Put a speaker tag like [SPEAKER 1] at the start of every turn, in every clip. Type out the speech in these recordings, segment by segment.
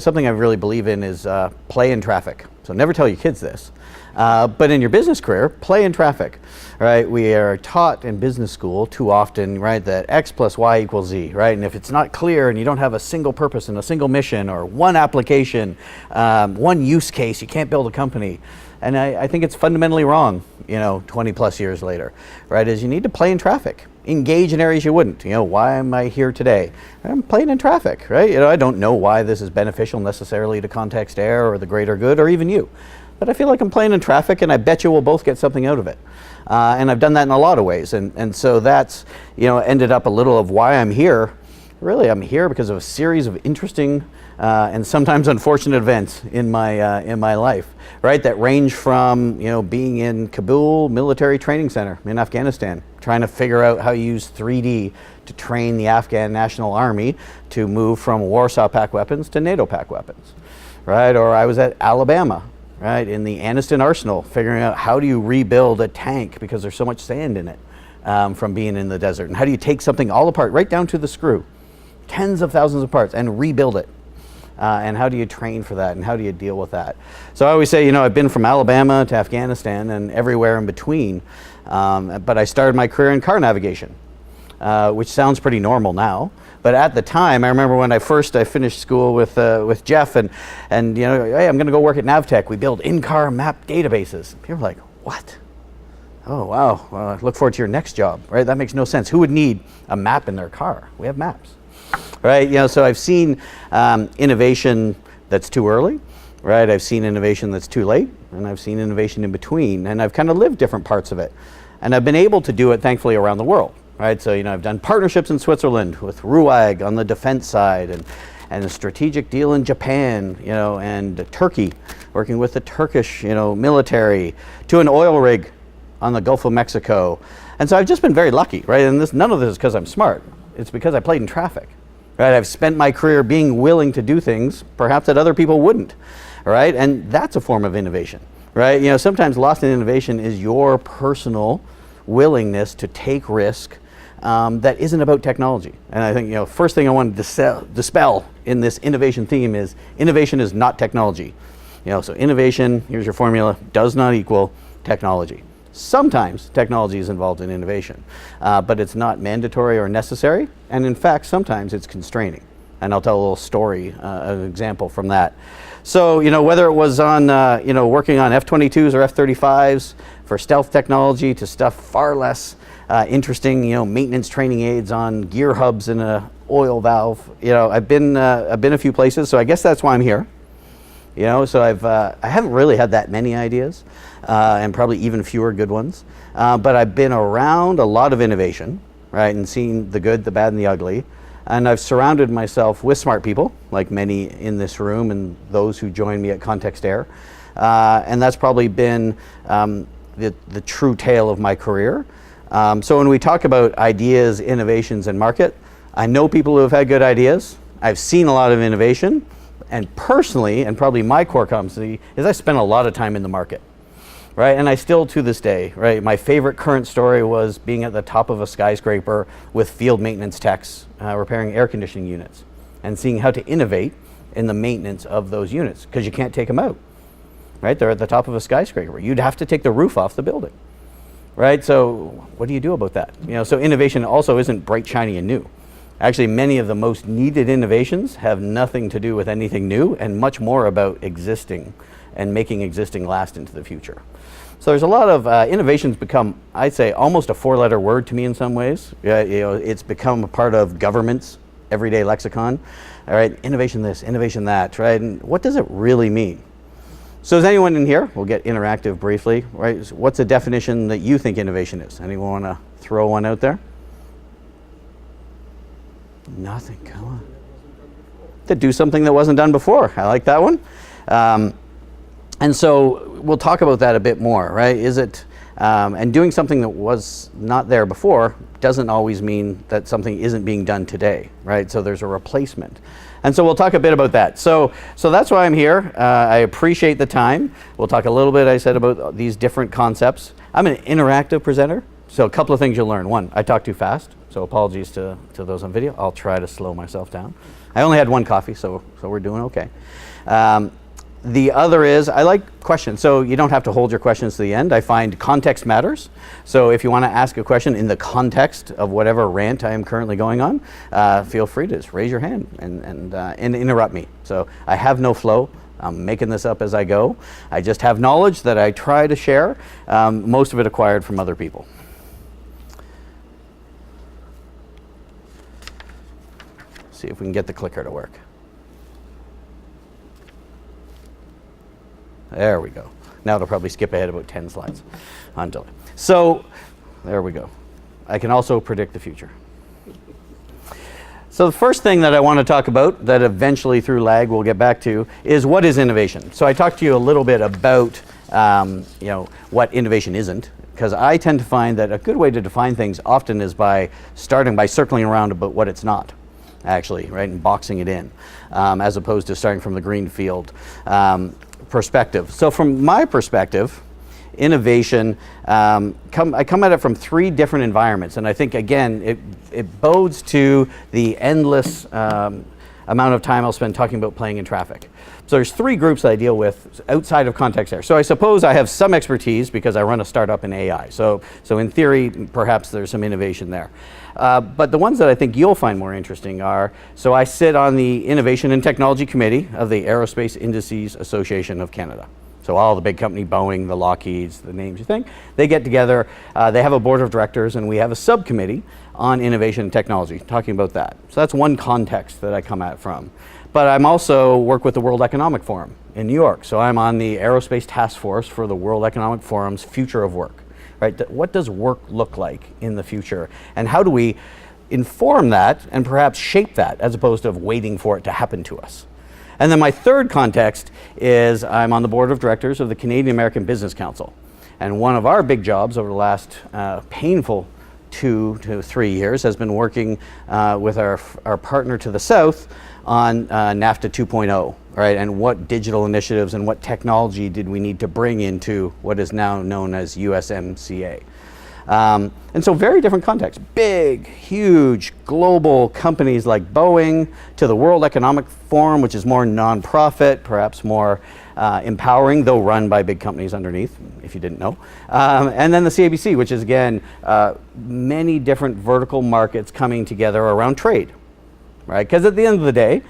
[SPEAKER 1] something I really believe in is play in traffic. So never tell your kids this. But in your business career, play in traffic, right? We are taught in business school too often, right, that X plus Y equals Z, right? And if it's not clear and you don't have a single purpose and a single mission or one application, one use case, you can't build a company. And I think it's fundamentally wrong, 20 plus years later, right? Is you need to play in traffic. Engage in areas you wouldn't. Why am I here today? I'm playing in traffic, right? I don't know why this is beneficial necessarily to contextere or the greater good or even you. But I feel like I'm playing in traffic, and I bet you we'll both get something out of it. And I've done that in a lot of ways. And so that's, ended up a little of why I'm here. Really, I'm here because of a series of interesting and sometimes unfortunate events in my life, right? That range from, being in Kabul Military Training Center in Afghanistan, trying to figure out how to use 3D to train the Afghan National Army to move from Warsaw Pact weapons to NATO Pact weapons, right? Or I was at Alabama, right, in the Anniston Arsenal, figuring out how do you rebuild a tank because there's so much sand in it from being in the desert. And how do you take something all apart, right down to the screw, tens of thousands of parts, and rebuild it? And how do you train for that, and how do you deal with that? So I always say, I've been from Alabama to Afghanistan and everywhere in between, but I started my career in car navigation, which sounds pretty normal now. But at the time, I remember when I finished school with Jeff, and hey, I'm going to go work at Navtech. We build in-car map databases. People were like, what? Oh, wow. Well, I look forward to your next job, right? That makes no sense. Who would need a map in their car? We have maps, right? So I've seen innovation that's too early, right? I've seen innovation that's too late, and I've seen innovation in between, and I've kind of lived different parts of it. And I've been able to do it, thankfully, around the world. Right, so I've done partnerships in Switzerland with RUAG on the defense side, and a strategic deal in Japan, and Turkey, working with the Turkish, military, to an oil rig on the Gulf of Mexico. And so I've just been very lucky, right? And none of this is because I'm smart. It's because I played in traffic, right? I've spent my career being willing to do things perhaps that other people wouldn't, right? And that's a form of innovation, right? Sometimes lost in innovation is your personal willingness to take risk that isn't about technology. And I think, first thing I want to dispel in this innovation theme is innovation is not technology. So innovation, here's your formula, does not equal technology. Sometimes technology is involved in innovation, but it's not mandatory or necessary. And in fact, sometimes it's constraining. And I'll tell a little story, an example from that. So, whether it was on, working on F-22s or F-35s for stealth technology to stuff far less interesting, maintenance training aids on gear hubs in a oil valve. I've been a few places, so I guess that's why I'm here. So I haven't really had that many ideas, and probably even fewer good ones. But I've been around a lot of innovation, right, and seen the good, the bad, and the ugly. And I've surrounded myself with smart people, like many in this room and those who join me at contextere. And that's probably been the true tale of my career. So when we talk about ideas, innovations, and market, I know people who have had good ideas. I've seen a lot of innovation. And personally, and probably my core competency, is I spent a lot of time in the market, right? And I still, to this day, right? My favorite current story was being at the top of a skyscraper with field maintenance techs repairing air conditioning units and seeing how to innovate in the maintenance of those units, because you can't take them out, right? They're at the top of a skyscraper. You'd have to take the roof off the building. Right, so what do you do about that? So innovation also isn't bright, shiny, and new. Actually, many of the most needed innovations have nothing to do with anything new, and much more about existing and making existing last into the future. So there's a lot of innovations become, I'd say, almost a four-letter word to me in some ways. It's become a part of government's everyday lexicon. All right, innovation this, innovation that, right? And what does it really mean? So is anyone in here, we'll get interactive briefly, right? What's a definition that you think innovation is? Anyone want to throw one out there? Nothing, come on. To do something that wasn't done before. I like that one. And so we'll talk about that a bit more, right? Is it, and doing something that was not there before doesn't always mean that something isn't being done today, right? So there's a replacement. And so we'll talk a bit about that. So that's why I'm here. I appreciate the time. We'll talk a little bit, I said, about these different concepts. I'm an interactive presenter, so a couple of things you'll learn. One, I talk too fast, so apologies to those on video. I'll try to slow myself down. I only had one coffee, so we're doing okay. The other is, I like questions, so you don't have to hold your questions to the end. I find context matters. So if you want to ask a question in the context of whatever rant I am currently going on, feel free to just raise your hand and interrupt me. So I have no flow. I'm making this up as I go. I just have knowledge that I try to share, most of it acquired from other people. See if we can get the clicker to work. There we go. Now it'll probably skip ahead about 10 slides until. So there we go. I can also predict the future. So the first thing that I want to talk about, that eventually through lag we'll get back to, is what is innovation. So I talked to you a little bit about what innovation isn't, because I tend to find that a good way to define things often is by starting by circling around about what it's not, actually, right, and boxing it in, as opposed to starting from the green field perspective. So from my perspective, innovation, I come at it from 3 different environments, and I think again it bodes to the endless amount of time I'll spend talking about playing in traffic. So there's 3 groups I deal with outside of contextere. So I suppose I have some expertise because I run a startup in AI. So in theory, perhaps there's some innovation there. But the ones that I think you'll find more interesting are, so I sit on the Innovation and Technology Committee of the Aerospace Indices Association of Canada. So all the big company, Boeing, the Lockheeds, the names you think, they get together, they have a board of directors, and we have a subcommittee on innovation and technology, talking about that. So that's one context that I come at from. But I'm also work with the World Economic Forum in New York. So I'm on the Aerospace Task Force for the World Economic Forum's Future of Work. Right? What does work look like in the future? And how do we inform that and perhaps shape that as opposed to waiting for it to happen to us? And then my third context is I'm on the board of directors of the Canadian American Business Council. And one of our big jobs over the last painful 2 to 3 years has been working with our partner to the south on NAFTA 2.0, right? And what digital initiatives and what technology did we need to bring into what is now known as USMCA. And so very different contexts, big, huge, global companies like Boeing, to the World Economic Forum, which is more nonprofit, perhaps more empowering, though run by big companies underneath, if you didn't know. And then the CABC, which is again, many different vertical markets coming together around trade, right? Because at the end of the day,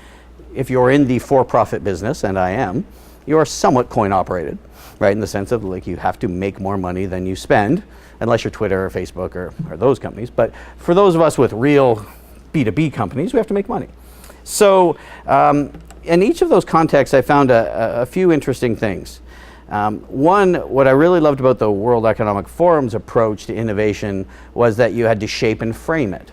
[SPEAKER 1] if you're in the for-profit business, and I am, you are somewhat coin operated, right? In the sense of like you have to make more money than you spend, unless you're Twitter or Facebook or those companies. But for those of us with real B2B companies, we have to make money. So in each of those contexts, I found a few interesting things. One, what I really loved about the World Economic Forum's approach to innovation was that you had to shape and frame it.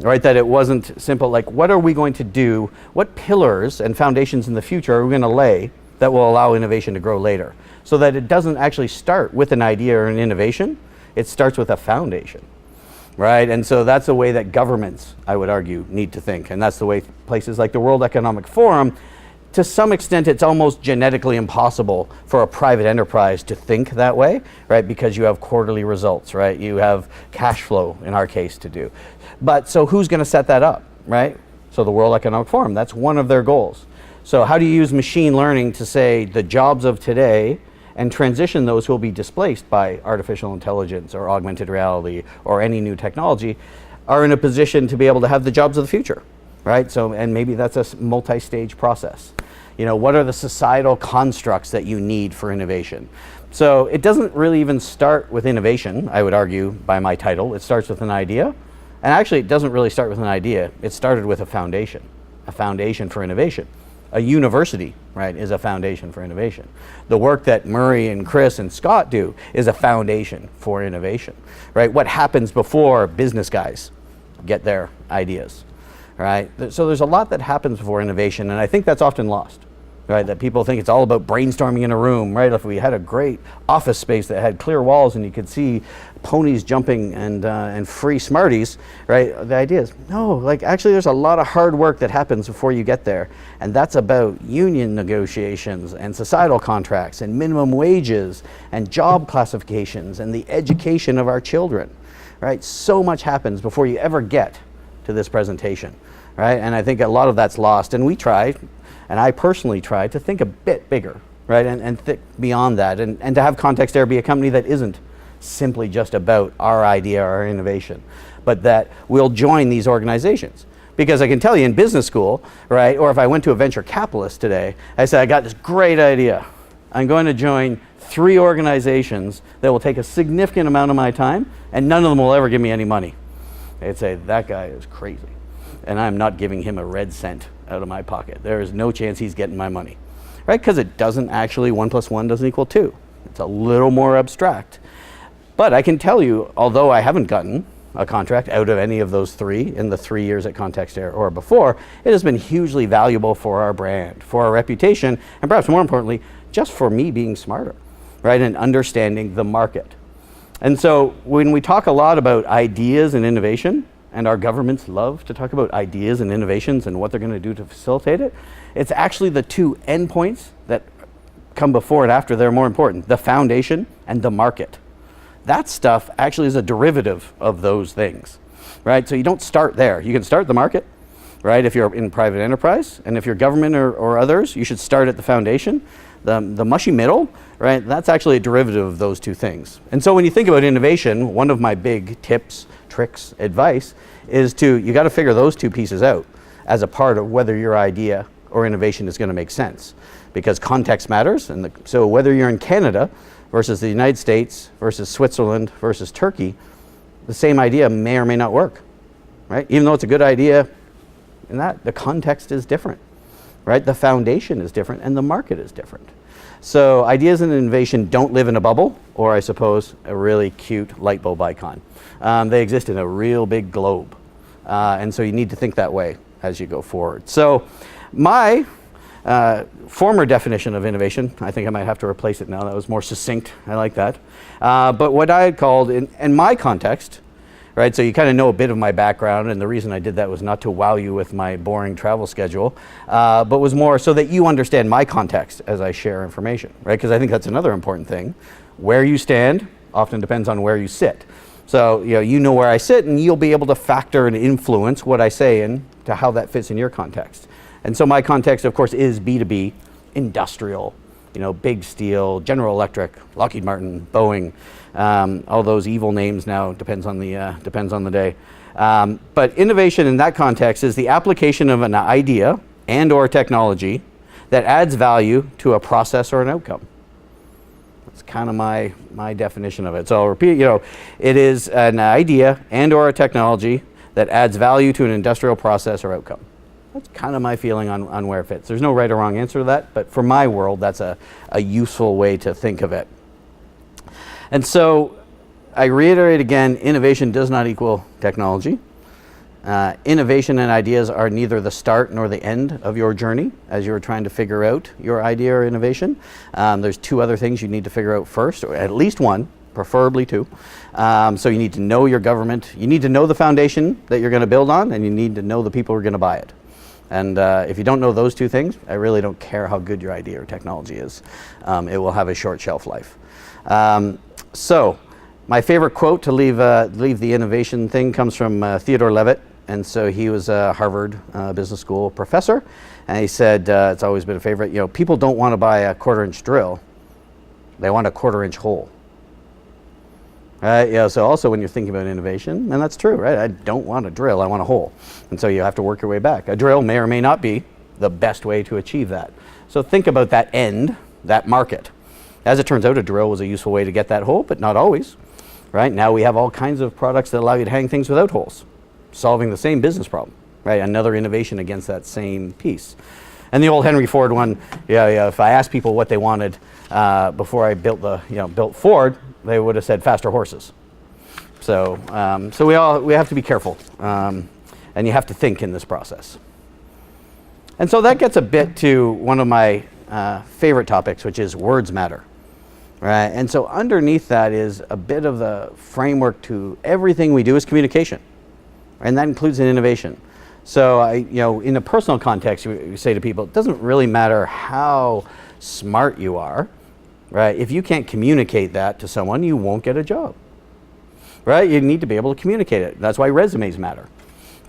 [SPEAKER 1] Right, that it wasn't simple, like what are we going to do, what pillars and foundations in the future are we going to lay that will allow innovation to grow later? So that it doesn't actually start with an idea or an innovation, it starts with a foundation, right? And so that's the way that governments, I would argue, need to think. And that's the way places like the World Economic Forum, to some extent, it's almost genetically impossible for a private enterprise to think that way, right? Because you have quarterly results, right? You have cash flow, in our case, to do. But so who's going to set that up, right? So the World Economic Forum, that's one of their goals. So how do you use machine learning to say the jobs of today and transition those who will be displaced by artificial intelligence or augmented reality or any new technology are in a position to be able to have the jobs of the future, right? So, and maybe that's a multi-stage process. You know, what are the societal constructs that you need for innovation? So it doesn't really even start with innovation, I would argue, by my title. It starts with an idea. And actually, it doesn't really start with an idea. It started with a foundation for innovation. A university, right, is a foundation for innovation. The work that Murray and Chris and Scott do is a foundation for innovation, right? What happens before business guys get their ideas, right? So there's a lot that happens before innovation, and I think that's often lost, right? That people think it's all about brainstorming in a room, right? If we had a great office space that had clear walls and you could see ponies jumping and free Smarties, right? The idea is, no, like actually there's a lot of hard work that happens before you get there. And that's about union negotiations and societal contracts and minimum wages and job classifications and the education of our children, right? So much happens before you ever get to this presentation. right? And I think a lot of that's lost. And we try, and I personally try to think a bit bigger, right? And think beyond that, and to have contextere be a company that isn't simply just about our idea or our innovation, but that we'll join these organizations. Because I can tell you in business school, right, or if I went to a venture capitalist today, I said, I got this great idea. I'm going to join 3 organizations that will take a significant amount of my time, and none of them will ever give me any money. They'd say, that guy is crazy, and I'm not giving him a red cent out of my pocket. There is no chance he's getting my money, right? Because it doesn't actually, 1 + 1 doesn't equal 2. It's a little more abstract. But I can tell you, although I haven't gotten a contract out of any of those 3 in the 3 years at contextere or before, it has been hugely valuable for our brand, for our reputation, and perhaps more importantly, just for me being smarter, right, and understanding the market. And so when we talk a lot about ideas and innovation, and our governments love to talk about ideas and innovations and what they're going to do to facilitate it, it's actually the 2 endpoints that come before and after that are more important, the foundation and the market. That stuff actually is a derivative of those things, right? So you don't start there. You can start the market, right, if you're in private enterprise, and if you're government or others, you should start at the foundation. The mushy middle, right, that's actually a derivative of those 2 things. And so when you think about innovation, one of my big tips, tricks, advice is you got to figure those 2 pieces out as a part of whether your idea or innovation is going to make sense, because context matters. And so whether you're in Canada versus the United States versus Switzerland versus Turkey, the same idea may or may not work, right? Even though it's a good idea, in that the context is different, right? The foundation is different and the market is different. So ideas and innovation don't live in a bubble, or I suppose a really cute light bulb icon. They exist in a real big globe. And so you need to think that way as you go forward. So my former definition of innovation, I think I might have to replace it now, that was more succinct, I like that. But what I had called, in my context, right, so you kind of know a bit of my background, and the reason I did that was not to wow you with my boring travel schedule, but was more so that you understand my context as I share information, right? Because I think that's another important thing. Where you stand often depends on where you sit. So you know where I sit, and you'll be able to factor and influence what I say into how that fits in your context. And so my context, of course, is B2B, industrial, big steel, General Electric, Lockheed Martin, Boeing, all those evil names now, depends on the day. But innovation in that context is the application of an idea and or technology that adds value to a process or an outcome. That's kind of my definition of it. So I'll repeat, it is an idea and or a technology that adds value to an industrial process or outcome. That's kind of my feeling on where it fits. There's no right or wrong answer to that, but for my world, that's a useful way to think of it. And so I reiterate again, innovation does not equal technology. Innovation and ideas are neither the start nor the end of your journey as you're trying to figure out your idea or innovation. There's 2 other things you need to figure out first, or at least 1, preferably 2. So you need to know your government, you need to know the foundation that you're going to build on, and you need to know the people who are going to buy it. And if you don't know those 2 things, I really don't care how good your idea or technology is. It will have a short shelf life. So my favorite quote to leave the innovation thing comes from Theodore Levitt. And so he was a Harvard Business School professor. And he said, it's always been a favorite, people don't want to buy a 1/4-inch drill. They want a 1/4-inch hole. So also when you're thinking about innovation, and that's true, right? I don't want a drill, I want a hole. And so you have to work your way back. A drill may or may not be the best way to achieve that. So think about that end, that market. As it turns out, a drill was a useful way to get that hole, but not always, right? Now we have all kinds of products that allow you to hang things without holes, solving the same business problem, right? Another innovation against that same piece. And the old Henry Ford one, if I asked people what they wanted before I built Ford, they would have said faster horses. So we have to be careful, and you have to think in this process. And so that gets a bit to one of my favorite topics, which is words matter, right? And so underneath that is a bit of the framework to everything we do is communication, and that includes an innovation. So in a personal context, you say to people, it doesn't really matter how smart you are, right? If you can't communicate that to someone, you won't get a job, right? You need to be able to communicate it. That's why resumes matter,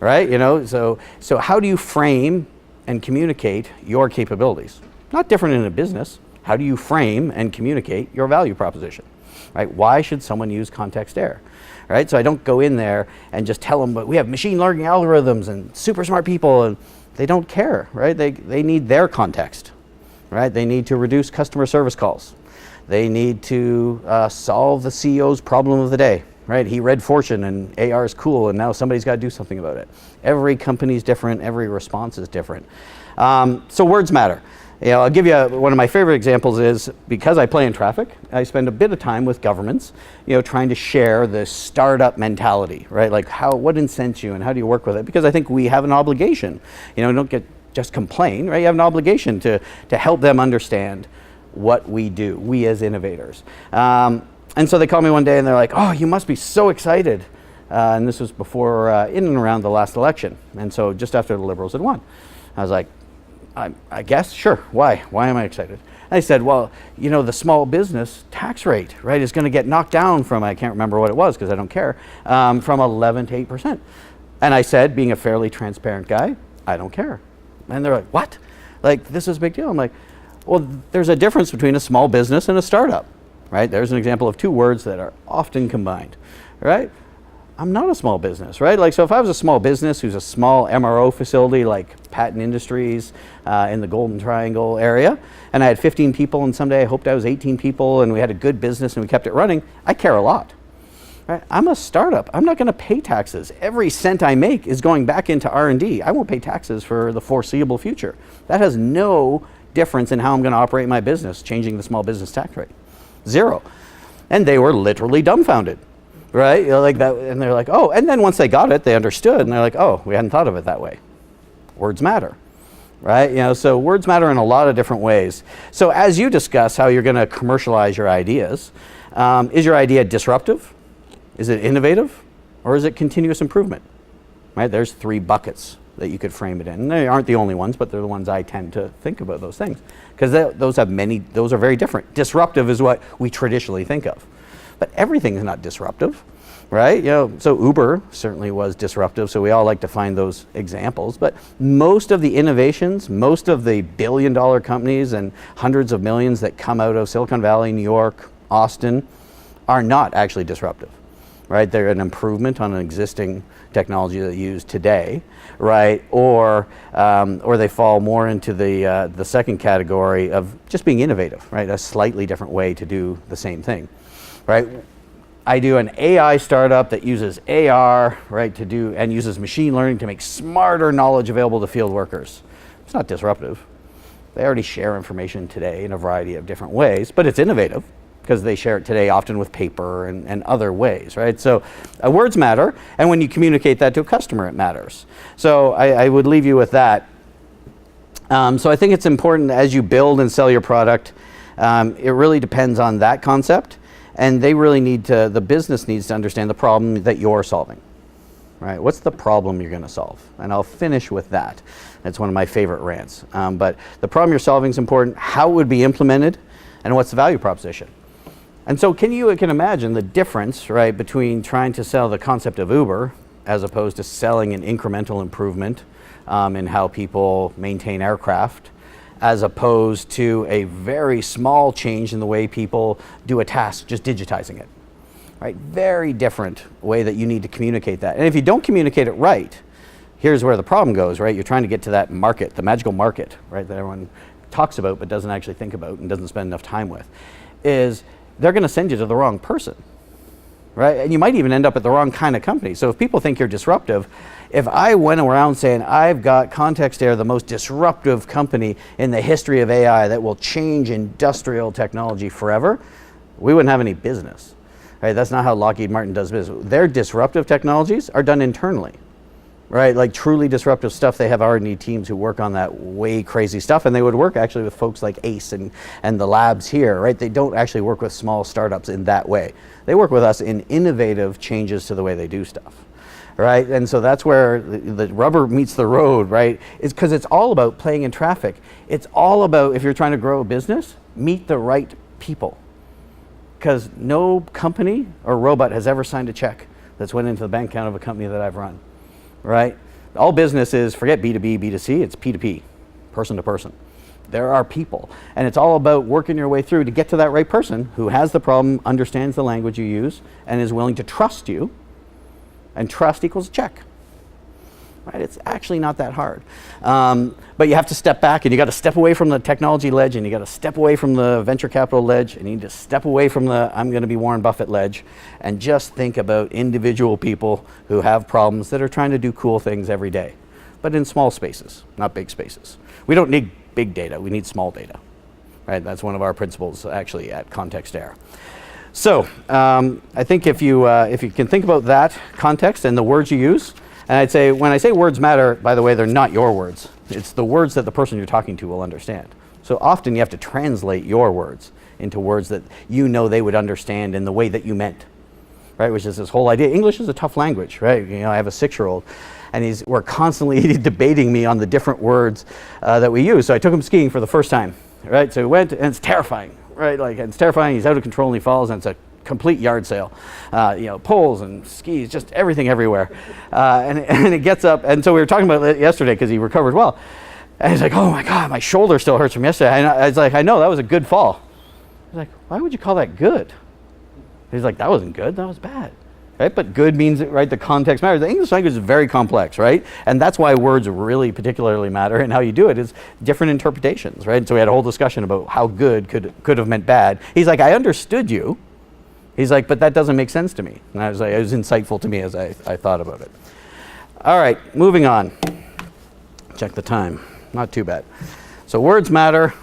[SPEAKER 1] right? So how do you frame and communicate your capabilities? Not different in a business. How do you frame and communicate your value proposition, right? Why should someone use contextere, right? So I don't go in there and just tell them, but we have machine learning algorithms and super smart people, and they don't care, right? They need their context, right? They need to reduce customer service calls. They need to solve the CEO's problem of the day, right? He read Fortune and AR is cool, and now somebody's got to do something about it. Every company's different, every response is different. So words matter. I'll give you one of my favorite examples is, because I play in traffic, I spend a bit of time with governments, trying to share the startup mentality, right? Like what incents you and how do you work with it? Because I think we have an obligation, don't just complain, right? You have an obligation to help them understand what we do, we as innovators. And so they called me one day and they're like, oh, you must be so excited. And this was before, in and around the last election. And so just after the Liberals had won. I was like, I guess, sure, why? Why am I excited? And I said, well, the small business tax rate, right, is going to get knocked down from, I can't remember what it was because I don't care, from 11 to 8%. And I said, being a fairly transparent guy, I don't care. And they're like, what? Like, this is a big deal. I'm like, well, there's a difference between a small business and a startup, right? There's an example of two words that are often combined, right? I'm not a small business, right? Like, so if I was a small business who's a small MRO facility like Patent Industries in the Golden Triangle area, and I had 15 people and someday I hoped I was 18 people and we had a good business and we kept it running, I care a lot. Right? I'm a startup. I'm not going to pay taxes. Every cent I make is going back into R&D. I won't pay taxes for the foreseeable future. That has no difference in how I'm going to operate my business, changing the small business tax rate. Zero. And they were literally dumbfounded. Right? Like that, and they're like, oh, and then once they got it, they understood, and they're like, oh, we hadn't thought of it that way. Words matter, right? So words matter in a lot of different ways. So as you discuss how you're going to commercialize your ideas, is your idea disruptive? Is it innovative? Or is it continuous improvement? Right? There's three buckets that you could frame it in. And they aren't the only ones, but they're the ones I tend to think about those things. Because those are very different. Disruptive is what we traditionally think of. But everything is not disruptive, right? So Uber certainly was disruptive, so we all like to find those examples. But most of the innovations, most of the billion-dollar companies and hundreds of millions that come out of Silicon Valley, New York, Austin, are not actually disruptive, right? They're an improvement on an existing technology that you use today, right? Or they fall more into the second category of just being innovative, right? A slightly different way to do the same thing. Right, I do an AI startup that uses AR, right, and uses machine learning to make smarter knowledge available to field workers. It's not disruptive. They already share information today in a variety of different ways, but it's innovative because they share it today often with paper and other ways, right? So words matter, and when you communicate that to a customer, it matters. So I would leave you with that. So I think it's important as you build and sell your product, it really depends on that concept. And they really the business needs to understand the problem that you're solving, right? What's the problem you're going to solve? And I'll finish with that. That's one of my favorite rants. But the problem you're solving is important, how it would be implemented, and what's the value proposition. And so can imagine the difference, right, between trying to sell the concept of Uber as opposed to selling an incremental improvement in how people maintain aircraft, as opposed to a very small change in the way people do a task, just digitizing it, right? Very different way that you need to communicate that. And if you don't communicate it right, here's where the problem goes, right? You're trying to get to that market, the magical market, right, that everyone talks about but doesn't actually think about and doesn't spend enough time with, is they're going to send you to the wrong person, right? And you might even end up at the wrong kind of company. So if people think you're disruptive, if I went around saying, I've got contextere, the most disruptive company in the history of AI that will change industrial technology forever, we wouldn't have any business, right? That's not how Lockheed Martin does business. Their disruptive technologies are done internally, right? Like truly disruptive stuff, they have R&D teams who work on that way crazy stuff, and they would work actually with folks like ACE and the labs here, right? They don't actually work with small startups in that way. They work with us in innovative changes to the way they do stuff. Right, and so that's where the rubber meets the road, right? It's because it's all about playing in traffic. It's all about, if you're trying to grow a business, meet the right people. Because no company or robot has ever signed a check that's went into the bank account of a company that I've run, right? All business is, forget B2B, B2C, it's P2P, person to person. There are people, and it's all about working your way through to get to that right person who has the problem, understands the language you use, and is willing to trust you, and trust equals check. Right? It's actually not that hard. But you have to step back, and you got to step away from the technology ledge, and you got to step away from the venture capital ledge, and you need to step away from the I'm going to be Warren Buffett ledge, and just think about individual people who have problems that are trying to do cool things every day, but in small spaces, not big spaces. We don't need big data, we need small data. Right? That's one of our principles actually at contextere. So I think if you can think about that context and the words you use, and I'd say, when I say words matter, by the way, they're not your words. It's the words that the person you're talking to will understand. So often you have to translate your words into words that you know they would understand in the way that you meant, right? Which is this whole idea. English is a tough language, right? You know, I have a 6-year-old, and we're constantly debating me on the different words that we use. So I took him skiing for the first time, right? So we went, and it's terrifying, right? Like, it's terrifying. He's out of control and he falls, and it's a complete yard sale. You know, poles and skis, just everything everywhere. And it gets up, and so we were talking about it yesterday because he recovered well. And he's like, oh my God, my shoulder still hurts from yesterday. And I was like, I know, that was a good fall. I was like, why would you call that good? He's like, that wasn't good, that was bad. Right? But good means, right, the context matters. The English language is very complex, right? And that's why words really particularly matter, and how you do it is different interpretations, right? So we had a whole discussion about how good could have meant bad. He's like, I understood you. He's like, but that doesn't make sense to me. And I was like, it was insightful to me as I thought about it. All right, moving on. Check the time. Not too bad. So words matter.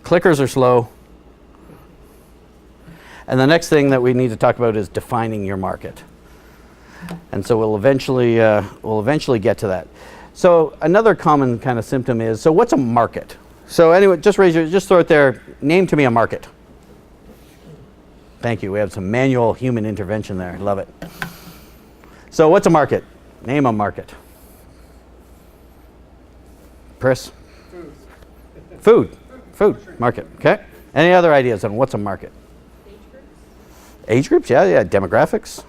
[SPEAKER 1] Clickers are slow. And the next thing that we need to talk about is defining your market. And so we'll eventually get to that. So another common kind of symptom is, so what's a market? So anyway, just throw it there. Name to me a market. Thank you. We have some manual human intervention there. Love it. So what's a market? Name a market. Chris? Food. Market. Okay. Any other ideas on what's a market? Age groups? Yeah. Demographics.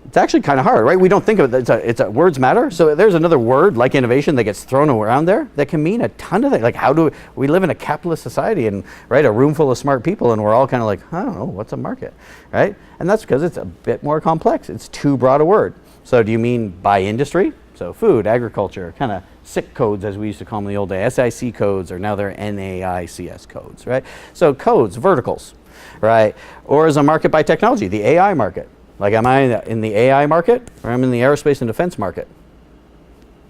[SPEAKER 1] It's actually kind of hard, right? We don't think of it. It's a words matter. So there's another word like innovation that gets thrown around there that can mean a ton of things. Like, how do we live in a capitalist society, and right, a room full of smart people, and we're all kind of like, I don't know, what's a market, right? And that's because it's a bit more complex. It's too broad a word. So do you mean by industry? So food, agriculture, kind of SIC codes, as we used to call them in the old day. SIC codes, or now they're NAICS codes, right? So codes, verticals, right? Or is a market by technology, the AI market? Like, am I in the AI market, or am I in the aerospace and defense market?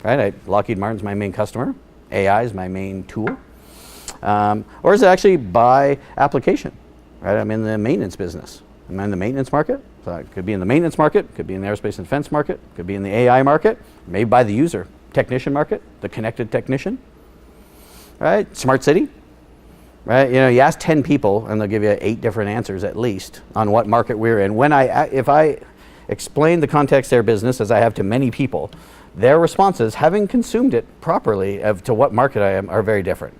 [SPEAKER 1] Right? Lockheed Martin's my main customer. AI is my main tool. Or is it actually by application? Right? I'm in the maintenance business. Am I in the maintenance market? So it could be in the maintenance market, could be in the aerospace and defense market, could be in the AI market, maybe by the user. Technician market, the connected technician. Right? Smart city. Right? You know, you ask 10 people and they'll give you 8 different answers at least on what market we're in. If I explain the contextere business as I have to many people, their responses, having consumed it properly to what market I am, are very different.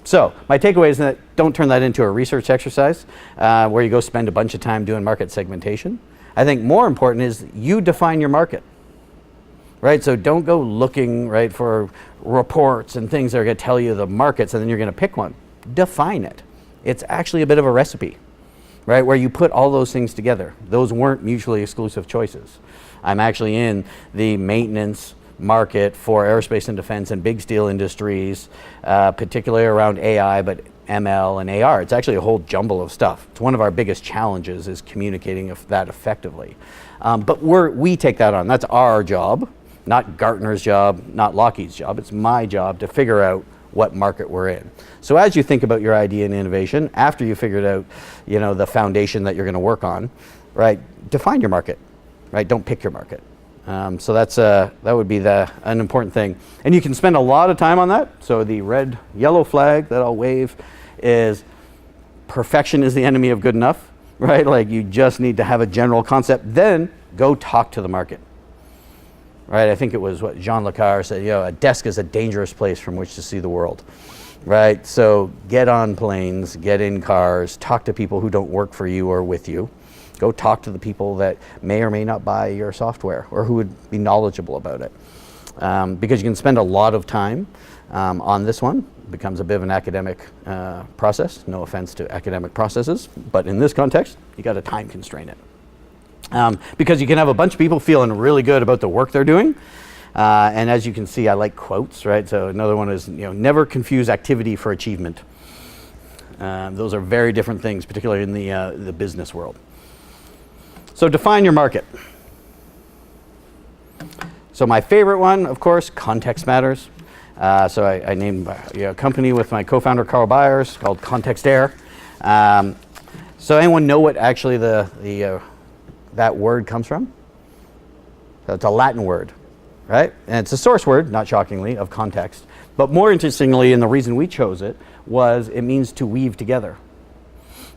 [SPEAKER 1] So my takeaway is that don't turn that into a research exercise where you go spend a bunch of time doing market segmentation. I think more important is you define your market. Right? So don't go looking, right, for reports and things that are going to tell you the markets and then you're going to pick one. Define it. It's actually a bit of a recipe, right, where you put all those things together. Those weren't mutually exclusive choices. I'm actually in the maintenance market for aerospace and defense and big steel industries, particularly around AI, but ML and AR. It's actually a whole jumble of stuff. It's one of our biggest challenges is communicating that effectively. But we take that on. That's our job, not Gartner's job, not Lockheed's job. It's my job to figure out what market we're in. So as you think about your idea and innovation, after you figured out, you know, the foundation that you're going to work on, right, define your market, right? Don't pick your market. So that would be an important thing. And you can spend a lot of time on that. So the red, yellow flag that I'll wave is perfection is the enemy of good enough, right? Like, you just need to have a general concept, then go talk to the market. Right, I think it was what Jean Le Carre said, you know, a desk is a dangerous place from which to see the world. Right, so get on planes, get in cars, talk to people who don't work for you or with you, Go talk to the people that may or may not buy your software or who would be knowledgeable about it. Because you can spend a lot of time on this one. It becomes a bit of an academic process. No offense to academic processes, but in this context, you got to time constrain it. Because you can have a bunch of people feeling really good about the work they're doing. And as you can see, I like quotes, right? So another one is, never confuse activity for achievement. Those are very different things, particularly in the business world. So define your market. So my favorite one, of course, context matters. So I named a company with my co-founder Carl Byers called Contextere. So anyone know what actually that word comes from? So it's a Latin word, right? And it's a source word, not shockingly, of context. But more interestingly, and the reason we chose it, was it means to weave together,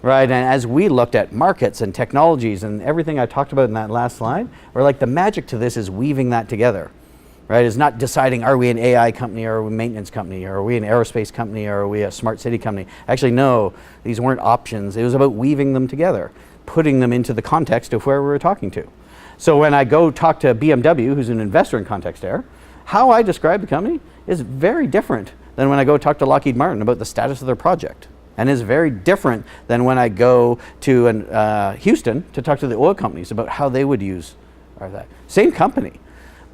[SPEAKER 1] right? And as we looked at markets and technologies and everything I talked about in that last slide, we're like, the magic to this is weaving that together, right? It's not deciding, are we an AI company, or are we a maintenance company, or are we an aerospace company, or are we a smart city company? Actually, no, these weren't options. It was about weaving them together, putting them into the context of where we were talking to. So when I go talk to BMW, who's an investor in Contextere, how I describe the company is very different than when I go talk to Lockheed Martin about the status of their project, and is very different than when I go to Houston to talk to the oil companies about how they would use that. Same company,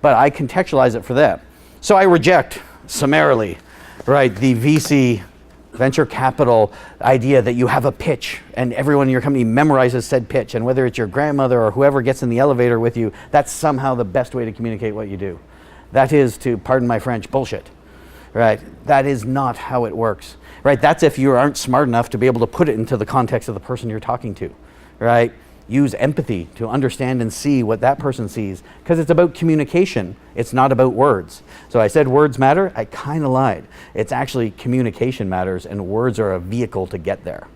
[SPEAKER 1] but I contextualize it for them. So I reject summarily, right, the VC venture capital idea that you have a pitch and everyone in your company memorizes said pitch, and whether it's your grandmother or whoever gets in the elevator with you, that's somehow the best way to communicate what you do. That is, to pardon my French, bullshit, right? That is not how it works, right? That's if you aren't smart enough to be able to put it into the context of the person you're talking to, right? Use empathy to understand and see what that person sees, because it's about communication. It's not about words. So I said words matter. I kind of lied. It's actually communication matters, and words are a vehicle to get there,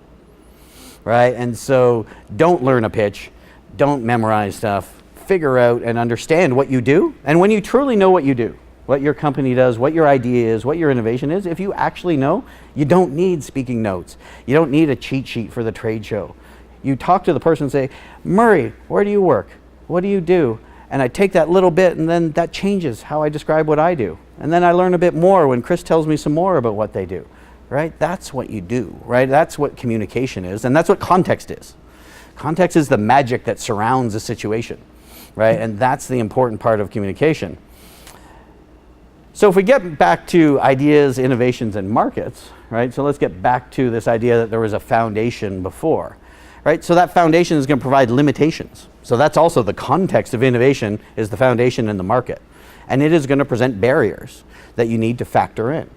[SPEAKER 1] right? And so don't learn a pitch. Don't memorize stuff. Figure out and understand what you do. And when you truly know what you do, what your company does, what your idea is, what your innovation is, if you actually know, you don't need speaking notes. You don't need a cheat sheet for the trade show. You talk to the person and say, Murray, where do you work? What do you do? And I take that little bit, and then that changes how I describe what I do. And then I learn a bit more when Chris tells me some more about what they do, right? That's what you do, right? That's what communication is, and that's what context is. Context is the magic that surrounds a situation, right? And that's the important part of communication. So if we get back to ideas, innovations, and markets, right? So let's get back to this idea that there was a foundation before. Right? So that foundation is going to provide limitations. So that's also the context of innovation, is the foundation in the market. And it is going to present barriers that you need to factor in.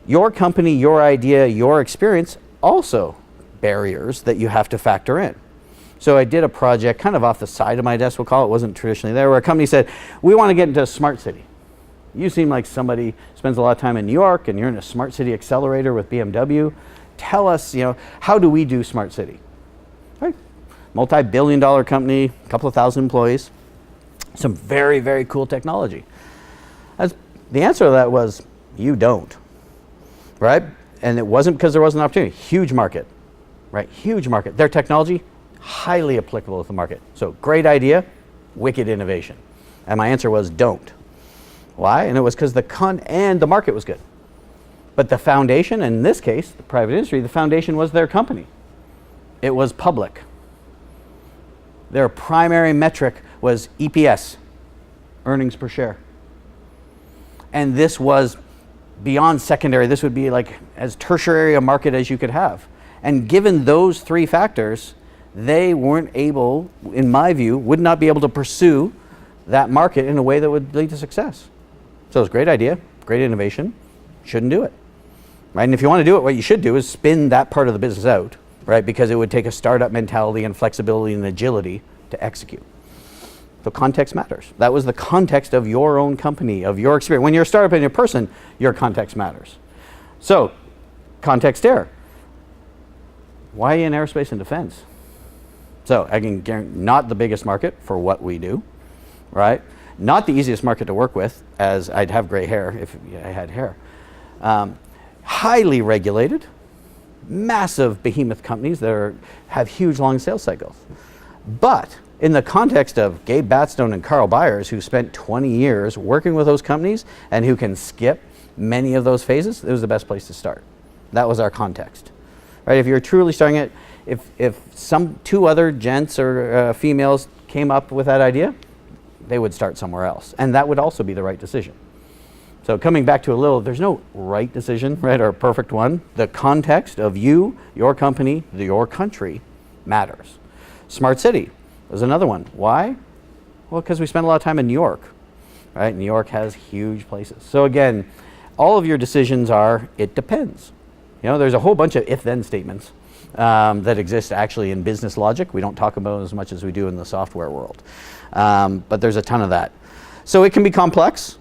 [SPEAKER 1] Your company, your idea, your experience, also barriers that you have to factor in. So I did a project kind of off the side of my desk, we'll call it, wasn't traditionally there, where a company said, we want to get into a smart city. You seem like somebody spends a lot of time in New York, and you're in a smart city accelerator with BMW. Tell us, how do we do smart city? Right. Multi-billion-dollar company, a couple of thousand employees, some very, very cool technology. The answer to that was, you don't, right? And it wasn't because there wasn't an opportunity. Huge market, right? Huge market. Their technology, highly applicable to the market. So great idea, wicked innovation. And my answer was, don't. Why? And it was because the market was good. But the foundation, in this case, the private industry, the foundation was their company. It was public. Their primary metric was EPS, earnings per share. And this was beyond secondary. This would be like as tertiary a market as you could have. And given those three factors, they weren't able, in my view, would not be able to pursue that market in a way that would lead to success. So it was a great idea, great innovation, shouldn't do it. Right? And if you want to do it, what you should do is spin that part of the business out, right? Because it would take a startup mentality and flexibility and agility to execute. So context matters. That was the context of your own company, of your experience. When you're a startup and you're a person, your context matters. So, contextere. Why in aerospace and defense? So, I can guarantee, not the biggest market for what we do, right? Not the easiest market to work with, as I'd have gray hair if I had hair. Highly regulated, massive behemoth companies that have huge long sales cycles. But in the context of Gabe Batstone and Carl Byers, who spent 20 years working with those companies and who can skip many of those phases, it was the best place to start. That was our context. Right? If you're truly starting it, if some two other gents or females came up with that idea, they would start somewhere else. And that would also be the right decision. So coming back to a little, there's no right decision, right, or perfect one. The context of you, your company, your country matters. Smart city was another one. Why? Well, because we spend a lot of time in New York, right? New York has huge places. So again, all of your decisions are, it depends. You know, there's a whole bunch of if-then statements that exist actually in business logic. We don't talk about as much as we do in the software world. But there's a ton of that. So it can be complex.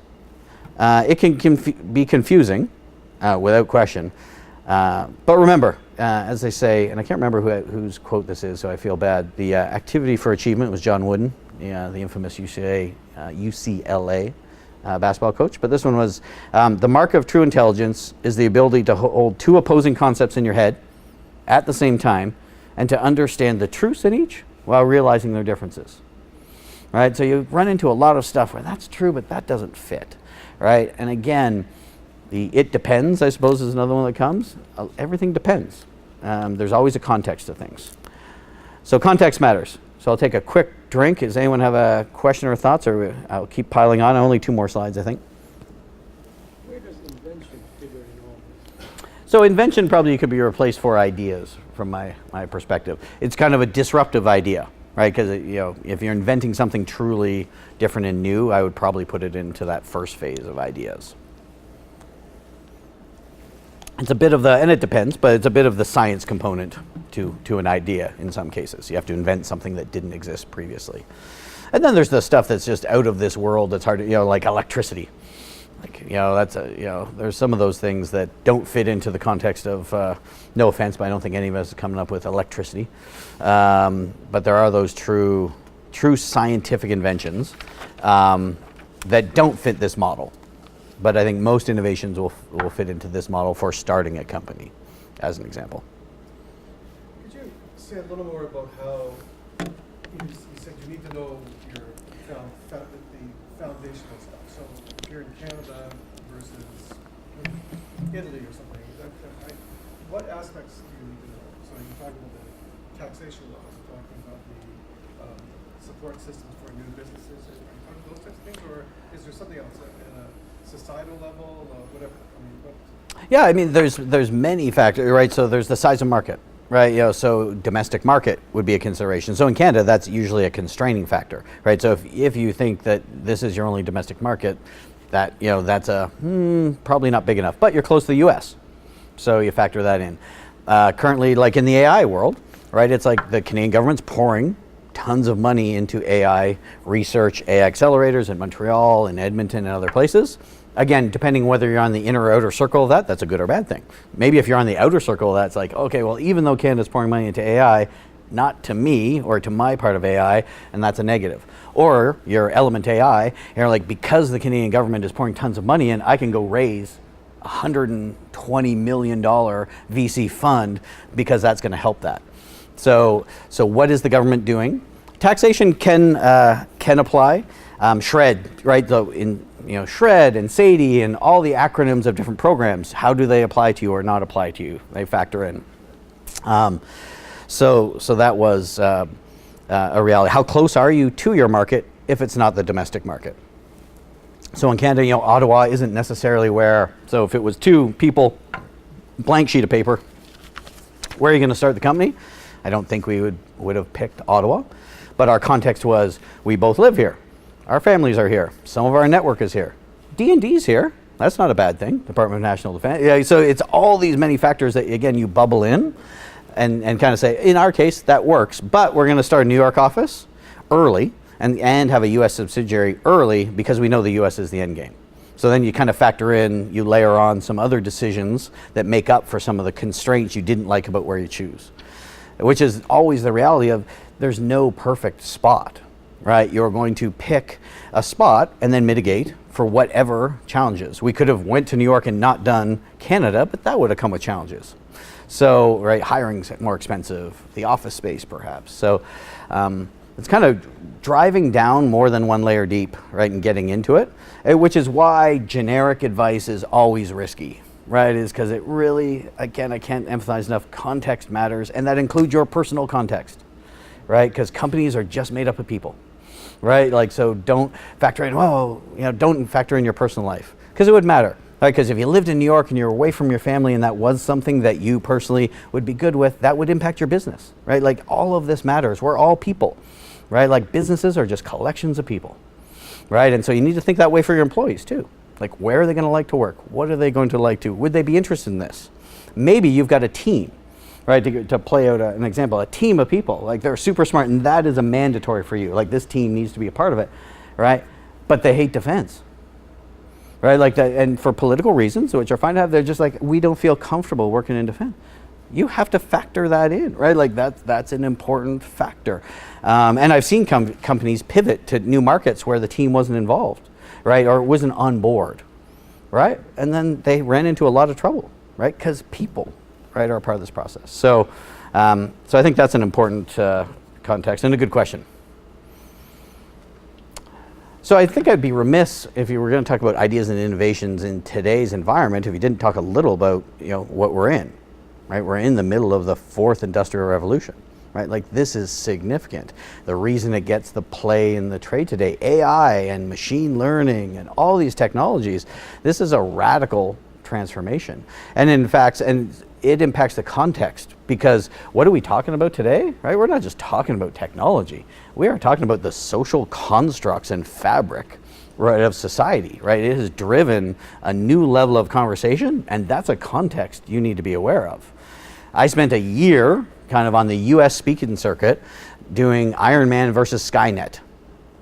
[SPEAKER 1] It can be confusing, without question. But remember, as they say, and I can't remember whose quote this is, so I feel bad. The activity for achievement was John Wooden, the infamous UCLA basketball coach. But this one was, the mark of true intelligence is the ability to hold two opposing concepts in your head at the same time and to understand the truths in each while realizing their differences. Right? So you run into a lot of stuff where that's true, but that doesn't fit. Right? And again, the it depends, I suppose, is another one that comes. Everything depends. There's always a context to things. So context matters. So I'll take a quick drink. Does anyone have a question or thoughts? Or I'll keep piling on. Only 2 more slides, I think.
[SPEAKER 2] Where does invention figure in all this?
[SPEAKER 1] So invention probably could be replaced for ideas from my perspective. It's kind of a disruptive idea. Right, because if you're inventing something truly different and new, I would probably put it into that first phase of ideas. It's a bit of and it depends, but it's a bit of the science component to an idea in some cases. You have to invent something that didn't exist previously. And then there's the stuff that's just out of this world that's hard to, like electricity. Like, there's some of those things that don't fit into the context of, no offense, but I don't think any of us are coming up with electricity. But there are those true scientific inventions that don't fit this model. But I think most innovations will fit into this model for starting a company, as an example.
[SPEAKER 3] Could you say a little more about how you said you need to know your the foundational stuff? So if you're in Canada versus Italy or something, what aspects do you need to know? So you're talking about the taxation laws, you're talking about the support systems for new businesses, are you talking those types of things, or is there something else at a societal level, whatever?
[SPEAKER 1] Yeah, I mean, there's many factors, right? So there's the size of market, right? So domestic market would be a consideration. So in Canada, that's usually a constraining factor, right? So if you think that this is your only domestic market, that that's probably not big enough. But you're close to the U.S., so you factor that in. Currently, like in the AI world, right? It's like the Canadian government's pouring tons of money into AI research, AI accelerators in Montreal and Edmonton and other places. Again, depending whether you're on the inner or outer circle of that, that's a good or bad thing. Maybe if you're on the outer circle, that's like, okay, well, even though Canada's pouring money into AI, not to me or to my part of AI, and that's a negative. Or you're Element AI, and you're like, because the Canadian government is pouring tons of money in, I can go raise $120 million VC fund because that's going to help that. So what is the government doing? Taxation can apply. SHRED, right? SHRED and SADE and all the acronyms of different programs. How do they apply to you or not apply to you? They factor in. So that was a reality. How close are you to your market if it's not the domestic market? So in Canada, Ottawa isn't necessarily where. So if it was 2 people, blank sheet of paper, where are you going to start the company? I don't think we would have picked Ottawa, but our context was we both live here. Our families are here. Some of our network is here. D&D's here. That's not a bad thing. Department of National Defense. Yeah, so it's all these many factors that, again, you bubble in and kind of say, in our case, that works, but we're going to start a New York office early and have a U.S. subsidiary early because we know the U.S. is the end game. So then you kind of factor in, you layer on some other decisions that make up for some of the constraints you didn't like about where you choose, which is always the reality of there's no perfect spot, right? You're going to pick a spot and then mitigate for whatever challenges. We could have went to New York and not done Canada, but that would have come with challenges. So, right, hiring's more expensive, the office space perhaps. So It's kind of driving down more than one layer deep, right, and getting into it, which is why generic advice is always risky, right, is because it really, again, I can't emphasize enough, context matters, and that includes your personal context, right, because companies are just made up of people, right, like, so don't factor in, well, you know, don't factor in your personal life, because it would matter. Because if you lived in New York and you're away from your family and that was something that you personally would be good with, that would impact your business, right? Like all of this matters. We're all people, right? Like businesses are just collections of people, right? And so you need to think that way for your employees too. Like where are they going to like to work? What are they going to like to? Would they be interested in this? Maybe you've got a team, right? To play out an example, a team of people, like they're super smart and that is a mandatory for you. Like this team needs to be a part of it, right? But they hate defense. Right, like that, and for political reasons, which are fine to have, they're just like, we don't feel comfortable working in defense. You have to factor that in, right? Like that's an important factor. And I've seen companies pivot to new markets where the team wasn't involved, right, or wasn't on board, right? And then they ran into a lot of trouble, right? Because people, right, are a part of this process. So, so I think that's an important context and a good question. So I think I'd be remiss if you were going to talk about ideas and innovations in today's environment if you didn't talk a little about, you know, what we're in, right? We're in the middle of the fourth industrial revolution, right? Like this is significant. The reason it gets the play in the trade today, AI and machine learning and all these technologies, this is a radical transformation. And in fact, and it impacts the context because what are we talking about today, right? We're not just talking about technology. We are talking about the social constructs and fabric, right, of society, right? It has driven a new level of conversation and that's a context you need to be aware of. I spent a year kind of on the US speaking circuit doing Iron Man versus Skynet,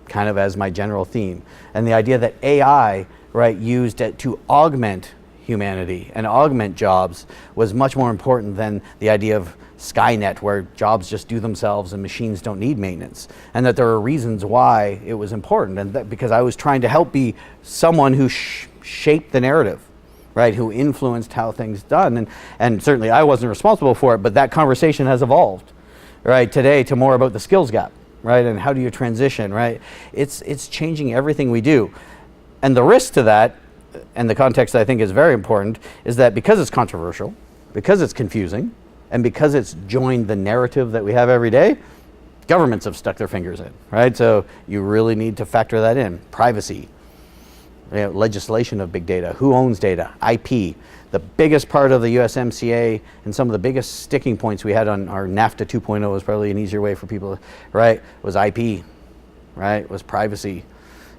[SPEAKER 1] kind of as my general theme. And the idea that AI, right, used it to augment humanity and augment jobs was much more important than the idea of Skynet, where jobs just do themselves and machines don't need maintenance, and that there are reasons why it was important, and that because I was trying to help be someone who shaped the narrative, right, who influenced how things done, and certainly I wasn't responsible for it, but that conversation has evolved, right, today to more about the skills gap, right, and how do you transition, right? It's changing everything we do, and the risk to that, and the context I think is very important, is that because it's controversial, because it's confusing, and because it's joined the narrative that we have every day, governments have stuck their fingers in, right? So you really need to factor that in. Privacy, you know, legislation of big data, who owns data, IP. The biggest part of the USMCA and some of the biggest sticking points we had on our NAFTA 2.0 is probably an easier way for people, right, was IP, right, was privacy,